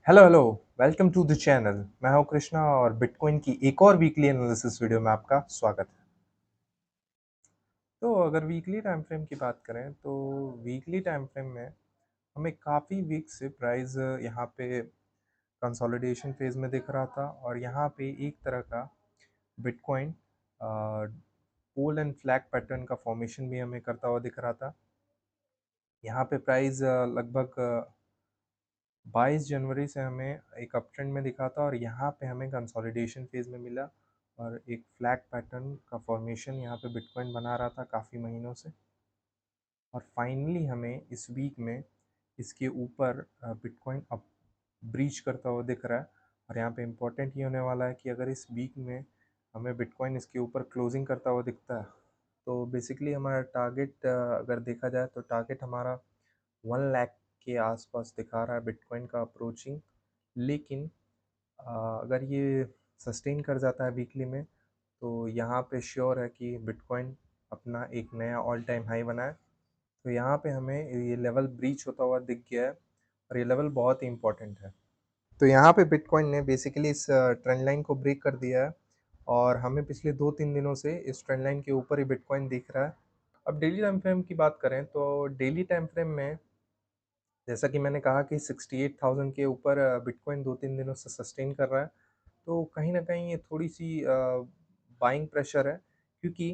Hello hello. Welcome to the channel. मैं हूं कृष्णा और बिटकॉइन की एक और वीकली एनालिसिस वीडियो में आपका स्वागत है। तो अगर वीकली टाइम फ्रेम की बात करें तो वीकली टाइम फ्रेम में हमें काफ़ी वीक से प्राइस यहाँ पे कंसोलिडेशन फेज में दिख रहा था और यहाँ पे एक तरह का bitcoin pole and flag pattern का फॉर्मेशन भी हमें करता हुआ दिख रहा था। यहाँ पे प्राइस लगभग 22 जनवरी से हमें एक अप ट्रेंड में दिखा था और यहाँ पे हमें कंसोलिडेशन फेज में मिला और एक फ्लैग पैटर्न का फॉर्मेशन यहाँ पे बिटकॉइन बना रहा था काफ़ी महीनों से। और फाइनली हमें इस वीक में इसके ऊपर बिटकॉइन अप ब्रीच करता हुआ दिख रहा है। और यहाँ पे इम्पोर्टेंट ये होने वाला है कि अगर इस वीक में हमें बिटकॉइन इसके ऊपर क्लोजिंग करता हुआ दिखता है तो बेसिकली हमारा टारगेट अगर देखा जाए तो टारगेट हमारा 1 लाख के आसपास दिखा रहा है बिटकॉइन का अप्रोचिंग। लेकिन अगर ये सस्टेन कर जाता है वीकली में तो यहाँ पे श्योर है कि बिटकॉइन अपना एक नया ऑल टाइम हाई बनाए। तो यहाँ पे हमें ये लेवल ब्रीच होता हुआ दिख गया है और ये लेवल बहुत ही इंपॉर्टेंट है। तो यहाँ पे बिटकॉइन ने बेसिकली इस ट्रेंड लाइन को ब्रेक कर दिया है और हमें पिछले 2-3 दिनों से इस ट्रेंड लाइन के ऊपर ही बिटकॉइन दिख रहा है। अब डेली टाइम फ्रेम की बात करें तो डेली टाइम फ्रेम में जैसा कि मैंने कहा कि 68,000 के ऊपर बिटकॉइन 2-3 दिनों से सस्टेन कर रहा है। तो कहीं न कहीं ये थोड़ी-सी बाइंग प्रेशर है क्योंकि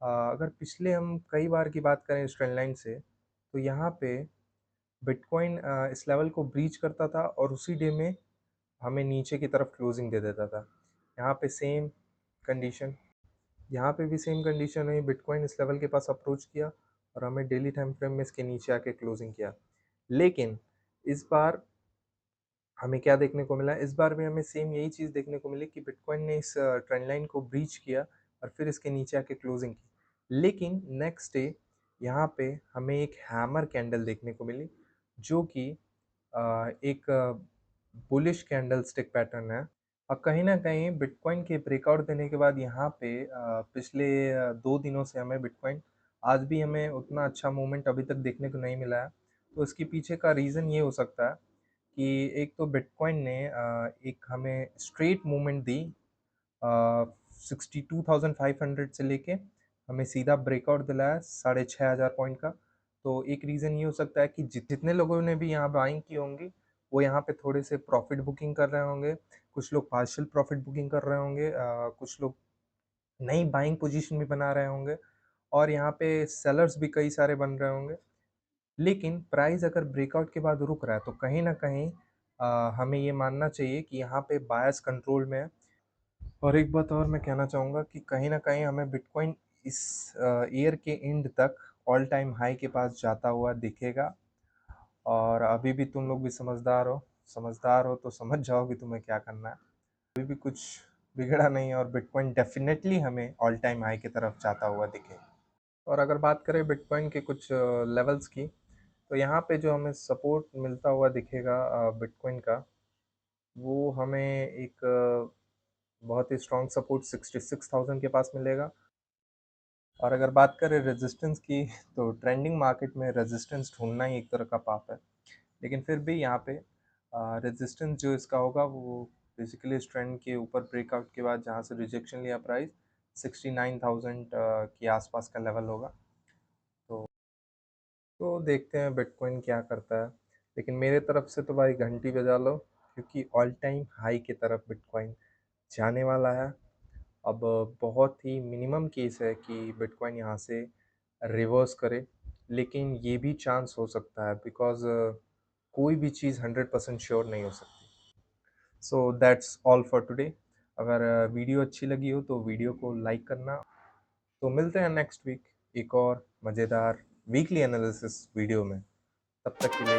अगर पिछले हम कई बार की बात करें इस ट्रेंड लाइन से तो यहाँ पे बिटकॉइन इस लेवल को ब्रीच करता था और उसी डे में हमें नीचे की तरफ क्लोजिंग दे देता था। यहाँ पे सेम कंडीशन, यहाँ पे भी सेम कंडीशन हुई, बिटकॉइन इस लेवल के पास अप्रोच किया और हमें डेली टाइम फ्रेम में इसके नीचे आके क्लोजिंग किया। लेकिन इस बार हमें क्या देखने को मिला, इस बार भी हमें सेम यही चीज़ देखने को मिली कि बिटकॉइन ने इस ट्रेंड लाइन को ब्रीच किया और फिर इसके नीचे आके क्लोजिंग की। लेकिन नेक्स्ट डे यहाँ पे हमें एक हैमर कैंडल देखने को मिली जो कि एक बुलिश कैंडल स्टिक पैटर्न है। और कहीं न कहीं बिटकॉइन के ब्रेकआउट देने के बाद यहाँ पे पिछले 2 दिनों से हमें बिटकॉइन आज भी हमें उतना अच्छा मूवमेंट अभी तक देखने को नहीं मिला है। तो इसके पीछे का रीज़न ये हो सकता है कि एक तो बिटकॉइन ने एक हमें स्ट्रेट मूवमेंट दी 62,500 से लेके हमें सीधा ब्रेकआउट दिलाया 6,500 पॉइंट का। तो एक रीज़न ये हो सकता है कि जितने लोगों ने भी यहाँ बाइंग की होंगी वो यहाँ पे थोड़े से प्रॉफिट बुकिंग कर रहे होंगे, कुछ लोग पार्शियल प्रॉफिट बुकिंग कर रहे होंगे, कुछ लोग नई बाइंग पोजीशन भी बना रहे होंगे और यहाँ पे सेलर्स भी कई सारे बन रहे होंगे। लेकिन प्राइस अगर ब्रेकआउट के बाद रुक रहा है तो कहीं न कहीं हमें ये मानना चाहिए कि यहाँ पे बायस कंट्रोल में है। और एक बात और मैं कहना चाहूँगा कि कहीं न कहीं हमें बिटकॉइन इस ईयर के एंड तक ऑल टाइम हाई के पास जाता हुआ दिखेगा। और अभी भी तुम लोग भी समझदार हो तो समझ जाओ कि तुम्हें क्या करना है। अभी भी कुछ बिगड़ा नहीं और बिटकॉइन डेफ़िनेटली हमें ऑल टाइम हाई की तरफ जाता हुआ दिखेगा। और अगर बात करें बिटकॉइन के कुछ लेवल्स की तो यहाँ पे जो हमें सपोर्ट मिलता हुआ दिखेगा बिटकॉइन का वो हमें एक बहुत ही स्ट्रॉन्ग सपोर्ट 66,000 के पास मिलेगा। और अगर बात करें रेजिस्टेंस की तो ट्रेंडिंग मार्केट में रेजिस्टेंस ढूंढना ही एक तरह का पाप है। लेकिन फिर भी यहाँ पे रेजिस्टेंस जो इसका होगा वो बेसिकली इस ट्रेंड के ऊपर ब्रेकआउट के बाद जहाँ से रिजेक्शन लिया प्राइस 69,000 के आसपास का लेवल होगा। तो देखते हैं बिटकॉइन क्या करता है। लेकिन मेरे तरफ से तो भाई घंटी बजा लो क्योंकि ऑल टाइम हाई की तरफ बिटकॉइन जाने वाला है। अब बहुत ही मिनिमम केस है कि बिटकॉइन यहाँ से रिवर्स करे, लेकिन ये भी चांस हो सकता है बिकॉज़ कोई भी चीज़ 100% श्योर नहीं हो सकती। So that's all for today. अगर वीडियो अच्छी लगी हो तो वीडियो को लाइक करना। तो मिलते हैं नेक्स्ट वीक एक और मज़ेदार वीकली एनालिसिस वीडियो में। तब तक के लिए